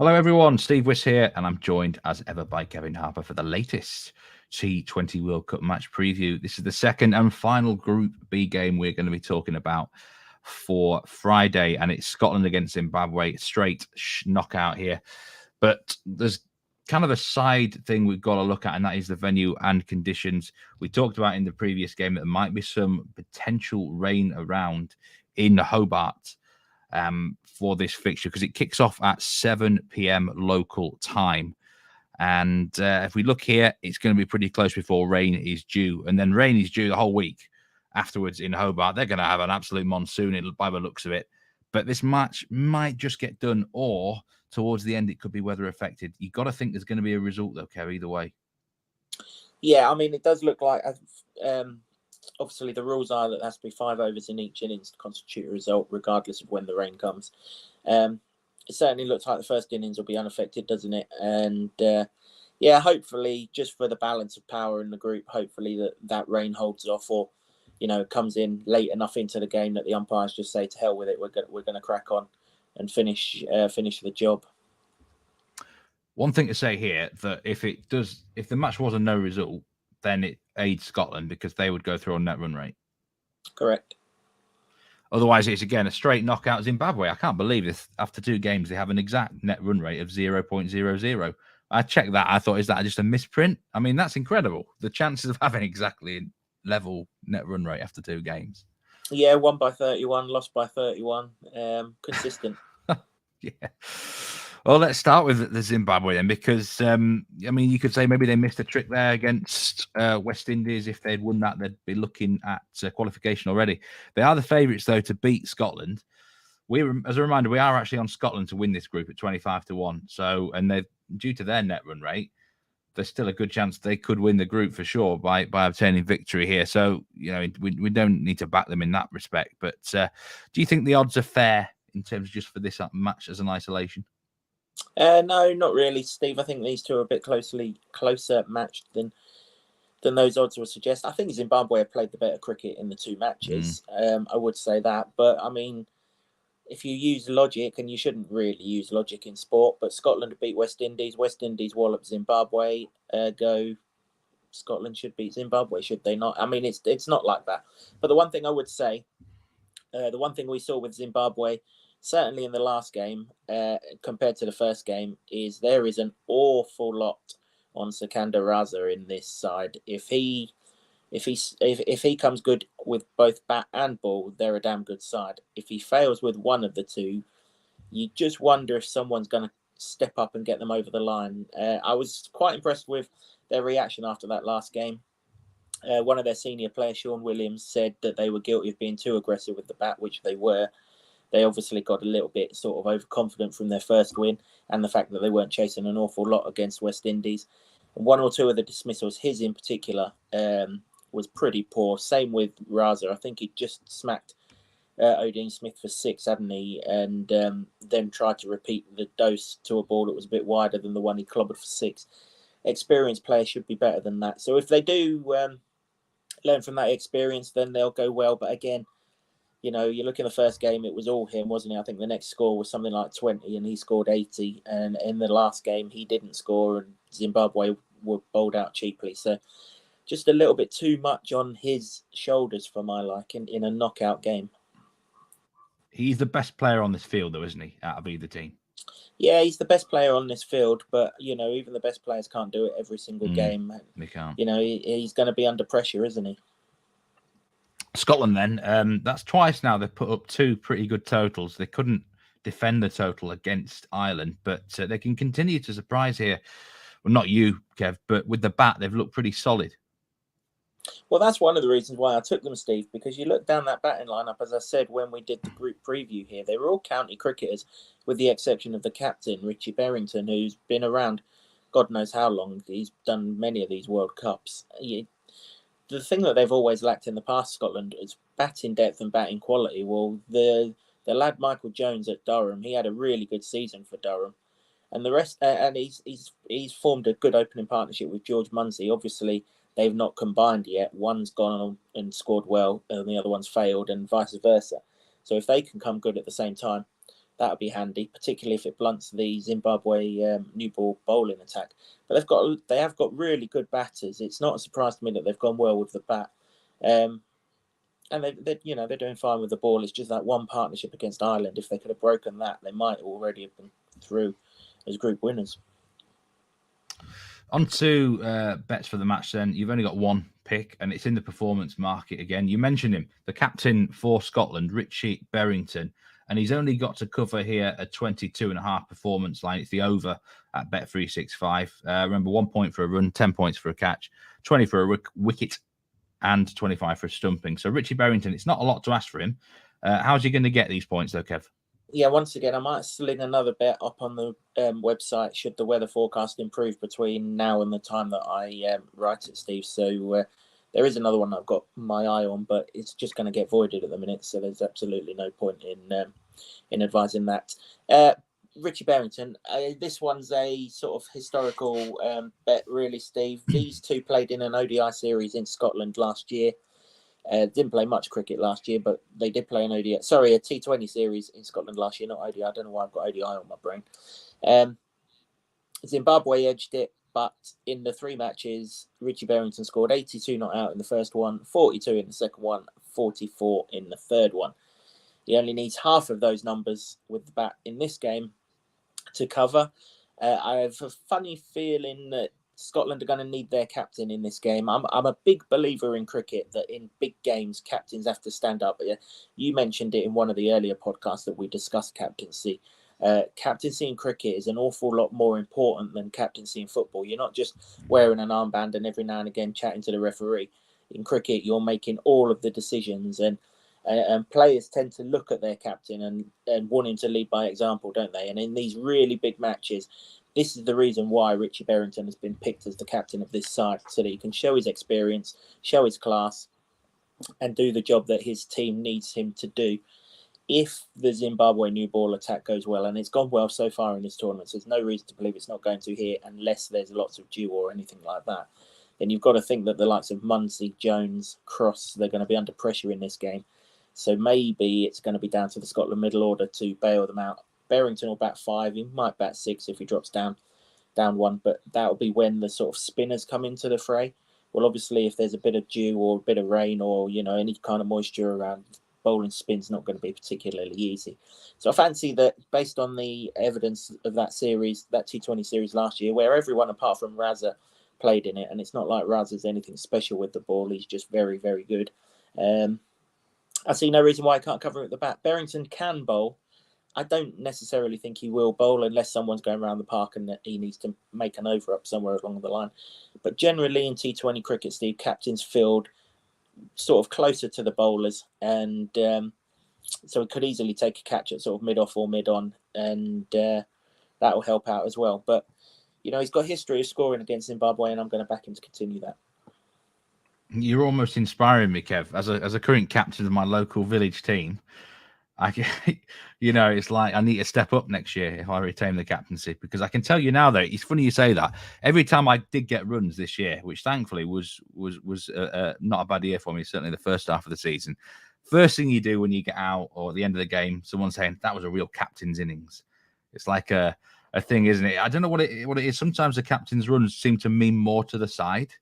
Hello, everyone. Steve Wyss here, and I'm joined as ever by Kevin Harper for the latest T20 World Cup match preview. This is the second and final Group B game we're going to be talking about for Friday, and it's Scotland against Zimbabwe. Straight knockout here. But there's kind of a side thing we've got to look at, and that is the venue and conditions. We talked about in the previous game that there might be some potential rain around in Hobart for this fixture, because it kicks off at 7 p.m. local time. And if we look here, it's going to be pretty close before rain is due. And then rain is due the whole week afterwards in Hobart. They're going to have an absolute monsoon by the looks of it. But this match might just get done, or towards the end, it could be weather affected. You've got to think there's going to be a result, though, Kev, either way. Yeah, I mean, it does look like... obviously, the rules are that there has to be 5 overs in each innings to constitute a result, regardless of when the rain comes. It certainly looks like the first innings will be unaffected, doesn't it? And hopefully, just for the balance of power in the group, hopefully that rain holds off, or comes in late enough into the game that the umpires just say, to hell with it, we're going to crack on and finish the job. One thing to say here, that if the match was a no result, then it aids Scotland because they would go through on net run rate. Correct. Otherwise, it's again a straight knockout Zimbabwe. I can't believe this. After 2 games, they have an exact net run rate of 0.00. I checked that. I thought, is that just a misprint? I mean, that's incredible. The chances of having exactly level net run rate after 2 games. Yeah, won by 31, lost by 31. Consistent. Yeah. Well, let's start with the Zimbabwe then, because, you could say maybe they missed a trick there against West Indies. If they'd won that, they'd be looking at qualification already. They are the favourites, though, to beat Scotland. As a reminder, we are actually on Scotland to win this group at 25-1. So, and they're due to their net run rate, there's still a good chance they could win the group for sure by obtaining victory here. So, we don't need to back them in that respect. But do you think the odds are fair in terms of just for this match as an isolation? No, not really, Steve. I think these two are a bit closer matched than those odds would suggest. I think Zimbabwe have played the better cricket in the 2 matches. I would say that. But, I mean, if you use logic, and you shouldn't really use logic in sport, but Scotland beat West Indies. West Indies wallop Zimbabwe. Scotland should beat Zimbabwe, should they not? I mean, it's not like that. But the one thing I would say, the one thing we saw with Zimbabwe, certainly in the last game, compared to the first game, is there is an awful lot on Sikandar Raza in this side. If he comes good with both bat and ball, they're a damn good side. If he fails with one of the two, you just wonder if someone's going to step up and get them over the line. I was quite impressed with their reaction after that last game. One of their senior players, Sean Williams, said that they were guilty of being too aggressive with the bat, which they were. They obviously got a little bit sort of overconfident from their first win, and the fact that they weren't chasing an awful lot against West Indies. 1 or 2 of the dismissals, his in particular, was pretty poor. Same with Raza. I think he just smacked Odin Smith for 6, hadn't he? And then tried to repeat the dose to a ball that was a bit wider than the one he clobbered for 6. Experienced players should be better than that. So if they do learn from that experience, then they'll go well. But again, you look in the first game, it was all him, wasn't it? I think the next score was something like 20 and he scored 80. And in the last game, he didn't score and Zimbabwe were bowled out cheaply. So just a little bit too much on his shoulders for my liking in a knockout game. He's the best player on this field, though, isn't he, out of either team? Yeah, he's the best player on this field, but, even the best players can't do it every single game. They can't. He's going to be under pressure, isn't he? Scotland, then, that's twice now they've put up 2 pretty good totals. They couldn't defend the total against Ireland, but they can continue to surprise here. Well, not you, Kev, but with the bat, they've looked pretty solid. Well, that's one of the reasons why I took them, Steve, because you look down that batting lineup, as I said, when we did the group preview here, they were all county cricketers, with the exception of the captain, Richie Berrington, who's been around God knows how long. He's done many of these World Cups. The thing that they've always lacked in the past, Scotland, is batting depth and batting quality. Well, the lad Michael Jones at Durham, he had a really good season for Durham. And the rest, and he's formed a good opening partnership with George Munsey. Obviously, they've not combined yet. One's gone on and scored well, and the other one's failed, and vice versa. So if they can come good at the same time, That would be handy, particularly if it blunts the Zimbabwe new ball bowling attack. But they have got really good batters. It's not a surprise to me that they've gone well with the bat. And they're doing fine with the ball. It's just that one partnership against Ireland. If they could have broken that, they might already have been through as group winners. On to bets for the match then. You've only got one pick, and it's in the performance market again. You mentioned him, the captain for Scotland, Richie Berrington, and he's only got to cover here a 22.5 performance line. It's the over at Bet365. Remember, 1 point for a run, 10 points for a catch, 20 for a wicket, and 25 for a stumping. So Richie Berrington, it's not a lot to ask for him. How's he going to get these points though, Kev? Yeah, once again, I might sling another bet up on the website should the weather forecast improve between now and the time that I write it, Steve. So there is another one I've got my eye on, but it's just going to get voided at the minute. So there's absolutely no point in advising that. Richie Berrington, this one's a sort of historical bet, really, Steve. These two played in an ODI series in Scotland last year. Didn't play much cricket last year, but they did play an ODI. Sorry, a T20 series in Scotland last year, not ODI. I don't know why I've got ODI on my brain. Zimbabwe edged it, but in the 3 matches, Richie Berrington scored 82 not out in the first one, 42 in the second one, 44 in the third one. He only needs half of those numbers with the bat in this game to cover. I have a funny feeling that Scotland are going to need their captain in this game. I'm a big believer in cricket that in big games, captains have to stand up. You mentioned it in one of the earlier podcasts that we discussed captaincy. Captaincy in cricket is an awful lot more important than captaincy in football. You're not just wearing an armband and every now and again chatting to the referee. In cricket, you're making all of the decisions, and players tend to look at their captain and wanting to lead by example, don't they? And in these really big matches, this is the reason why Richie Berrington has been picked as the captain of this side, so that he can show his experience, show his class, and do the job that his team needs him to do. If the Zimbabwe new ball attack goes well, and it's gone well so far in this tournament, so there's no reason to believe it's not going to here unless there's lots of dew or anything like that, then you've got to think that the likes of Munsey, Jones, Cross, they're going to be under pressure in this game. So maybe it's going to be down to the Scotland middle order to bail them out. Berrington will bat 5. He might bat 6 if he drops down 1, but that'll be when the sort of spinners come into the fray. Well, obviously, if there's a bit of dew or a bit of rain or, any kind of moisture around, bowling spin's not going to be particularly easy. So I fancy that based on the evidence of that series, that T20 series last year, where everyone apart from Raza played in it, and it's not like Raza's anything special with the ball, he's just very, very good. I see no reason why I can't cover him at the bat. Berrington can bowl. I don't necessarily think he will bowl unless someone's going around the park and he needs to make an over up somewhere along the line. But generally in T20 cricket, Steve, captains field sort of closer to the bowlers, and so it could easily take a catch at sort of mid-off or mid-on, and that will help out as well. But, he's got a history of scoring against Zimbabwe, and I'm going to back him to continue that. You're almost inspiring me, Kev. As a current captain of my local village team, it's like I need to step up next year if I retain the captaincy, because I can tell you now, though, it's funny you say that. Every time I did get runs this year, which thankfully was not a bad year for me, certainly the first half of the season, first thing you do when you get out or at the end of the game, someone's saying that was a real captain's innings. It's like a thing, isn't it? I don't know what it is. Sometimes the captain's runs seem to mean more to the side,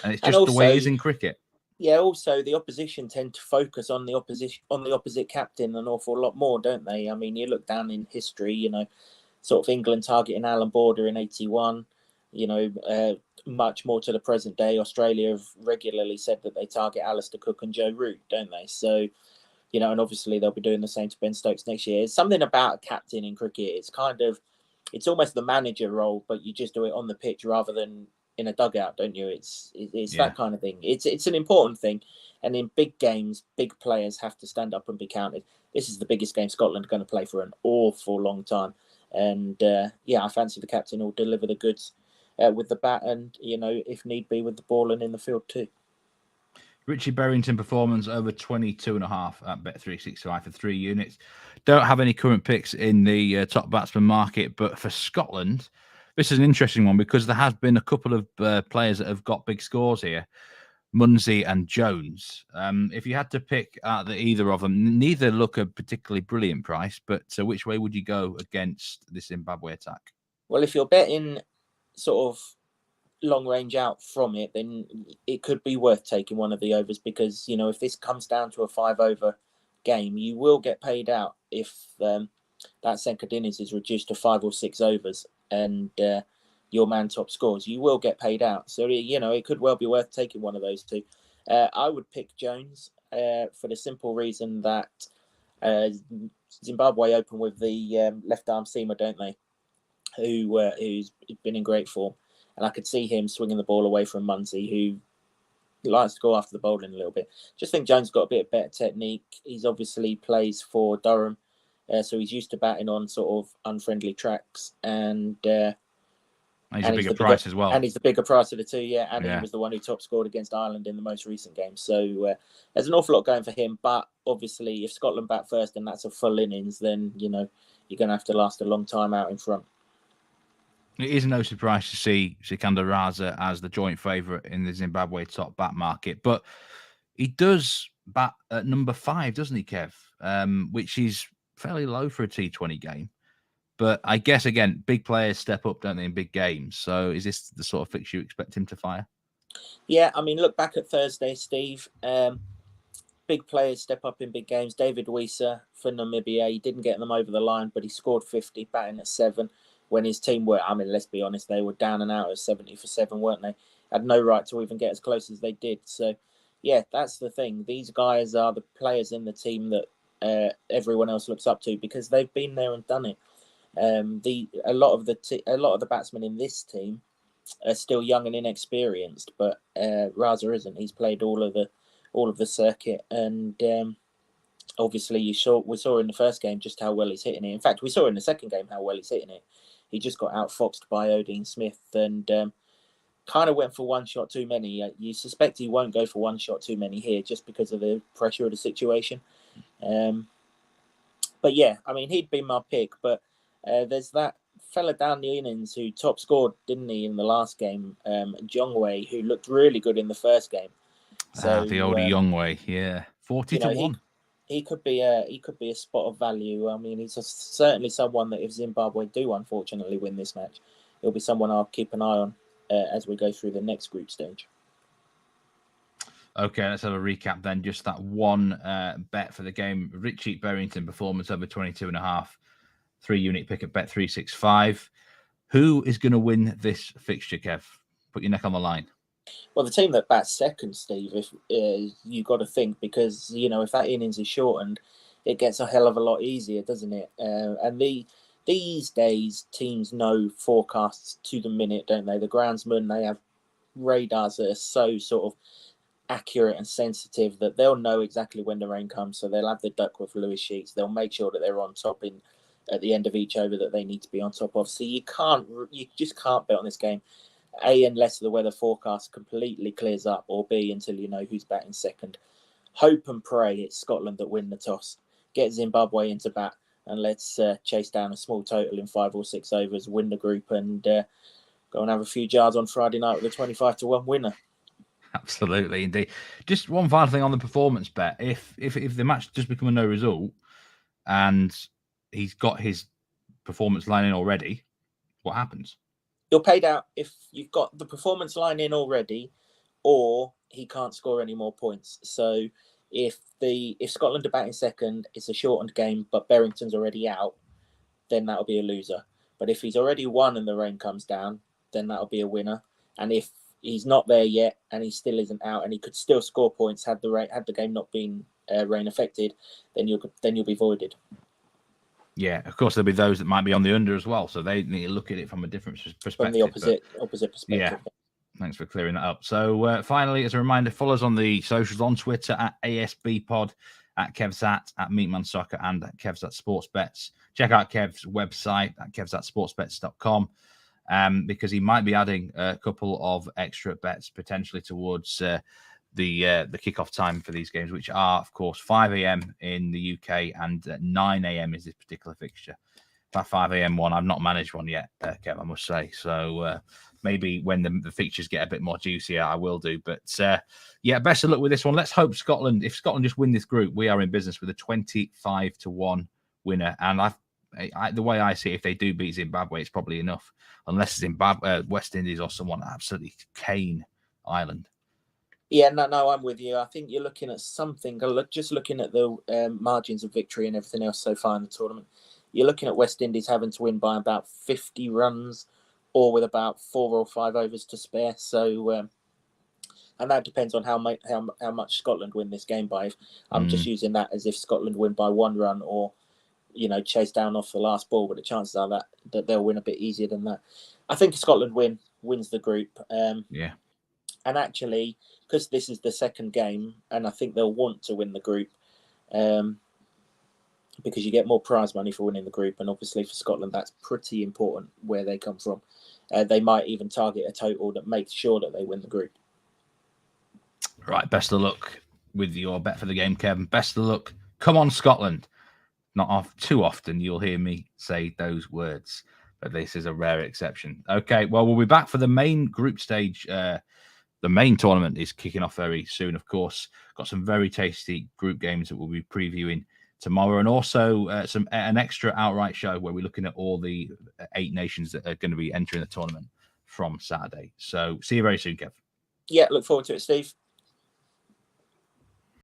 and it's just also the way it is in cricket. Yeah, also the opposition tend to focus on the opposite captain an awful lot more, don't they? I mean, you look down in history, sort of England targeting Alan Border in 81, much more to the present day. Australia have regularly said that they target Alistair Cook and Joe Root, don't they? So, and obviously they'll be doing the same to Ben Stokes next year. It's something about a captain in cricket. It's almost the manager role, but you just do it on the pitch rather than in a dugout, don't you? It's that kind of thing. It's an important thing, and in big games, big players have to stand up and be counted. This is the biggest game Scotland are going to play for an awful long time, and I fancy the captain will deliver the goods with the bat, and if need be, with the ball and in the field too. Richie Berrington performance over 22.5 at Bet365 for 3 units. Don't have any current picks in the top batsman market, but for Scotland, this is an interesting one because there has been a couple of players that have got big scores here. Munsey and Jones. If you had to pick either of them, neither look a particularly brilliant price, but which way would you go against the Zimbabwe attack? Well, if you're betting sort of long range out from it, then it could be worth taking one of the overs, because, you know, if this comes down to a 5-over game, you will get paid out if that second innings is reduced to 5 or 6 overs and your man top scores. You will get paid out. So, you know, it could well be worth taking one of those two. I would pick Jones for the simple reason that Zimbabwe open with the left arm seamer, don't they? Who's been in great form. And I could see him swinging the ball away from Munsey, who likes to go after the bowling a little bit. Just think Jones got a bit better technique. He's obviously plays for Durham, so he's used to batting on sort of unfriendly tracks. And he's a bigger price as well. And he's the bigger price of the two, yeah. And he was the one who top scored against Ireland in the most recent game. So there's an awful lot going for him. But obviously, if Scotland bat first and that's a full innings, then, you know, you're going to have to last a long time out in front. It is no surprise to see Sikandar Raza as the joint favourite in the Zimbabwe top bat market, but he does bat at number 5, doesn't he, Kev? Which is fairly low for a T20 game. But I guess, again, big players step up, don't they, in big games? So is this the sort of fixture you expect him to fire? Yeah, I mean, look back at Thursday, Steve. Big players step up in big games. David Wyss for Namibia, he didn't get them over the line, but he scored 50, batting at 7. When his team were, I mean, let's be honest, they were down and out at 70 for 7, weren't they? Had no right to even get as close as they did. So, yeah, that's the thing. These guys are the players in the team that everyone else looks up to, because they've been there and done it. A lot of the batsmen in this team are still young and inexperienced, but Raza isn't. He's played all of the circuit, and obviously we saw in the first game just how well he's hitting it. In fact, we saw in the second game how well he's hitting it. He just got outfoxed by Odean Smith and kind of went for one shot too many. You suspect he won't go for one shot too many here just because of the pressure of the situation. But yeah, I mean, he'd been my pick. But there's that fella down the innings who top scored, didn't he, in the last game, Jongwei, who looked really good in the first game. So the old Jongwei, yeah, 40 to 1. He could be a spot of value. I mean, he's certainly someone that if Zimbabwe do unfortunately win this match, he'll be someone I'll keep an eye on as we go through the next group stage. Okay, let's have a recap then. Just that one bet for the game. Richie Berrington performance over 22.5. 3-unit pick at Bet365. Who is going to win this fixture, Kev? Put your neck on the line. Well, the team that bats second, Steve, if you got to think, because, you know, if that innings is shortened, it gets a hell of a lot easier, doesn't it? And these days, teams know forecasts to the minute, don't they? The groundsmen, they have radars that are so sort of accurate and sensitive that they'll know exactly when the rain comes. So they'll have the Duckworth Lewis sheets. They'll make sure that they're on top at the end of each over that they need to be on top of. So you just can't bet on this game. A, unless the weather forecast completely clears up, or B, until you know who's batting second. Hope and pray it's Scotland that win the toss. Get Zimbabwe into bat, and let's chase down a small total in 5 or 6 overs, win the group, and go and have a few jars on Friday night with a 25 to 1 winner. Absolutely, indeed. Just one final thing on the performance bet. If the match just become a no result, and he's got his performance line in already, what happens? You're paid out if you've got the performance line in already, or he can't score any more points. So if Scotland are batting second, it's a shortened game, but Berrington's already out, then that'll be a loser. But if he's already won and the rain comes down, then that'll be a winner. And if he's not there yet and he still isn't out and he could still score points had the game not been rain affected, then you'll be voided. Yeah, of course, there'll be those that might be on the under as well. So they need to look at it from a different perspective. From the opposite perspective. Yeah, thanks for clearing that up. So finally, as a reminder, follow us on the socials on Twitter at ASBpod, at KevZat, at Meatman Soccer, and at KevZat Sports Bets. Check out Kev's website at kevzatsportsbets.com because he might be adding a couple of extra bets potentially towards the kickoff time for these games, which are, of course, 5 a.m. in the UK and 9 a.m. is this particular fixture. that 5 a.m. one. I've not managed one yet, Kev, I must say. So maybe when the fixtures get a bit more juicier, I will do. But yeah, best of luck with this one. Let's hope Scotland, if Scotland just win this group, we are in business with a 25-1 winner. And the way I see it, if they do beat Zimbabwe, it's probably enough, unless Zimbabwe, West Indies, or someone absolutely cane Ireland. Yeah, no, I'm with you. I think you're looking at something. Just looking at the margins of victory and everything else so far in the tournament, you're looking at West Indies having to win by about 50 runs, or with about 4 or 5 overs to spare. So, and that depends on how much Scotland win this game by. I'm just using that as if Scotland win by 1 run, or chase down off the last ball. But the chances are that they'll win a bit easier than that. I think Scotland wins the group. Yeah. And actually, because this is the second game, and I think they'll want to win the group, because you get more prize money for winning the group, and obviously for Scotland, that's pretty important where they come from. They might even target a total that makes sure that they win the group. Right, best of luck with your bet for the game, Kevin. Best of luck. Come on, Scotland. Not too often you'll hear me say those words, but this is a rare exception. Okay, well, we'll be back for the main group stage. The main tournament is kicking off very soon, of course. Got some very tasty group games that we'll be previewing tomorrow, and also an extra outright show where we're looking at all the 8 nations that are going to be entering the tournament from Saturday. So see you very soon, Kev. Yeah, look forward to it, Steve.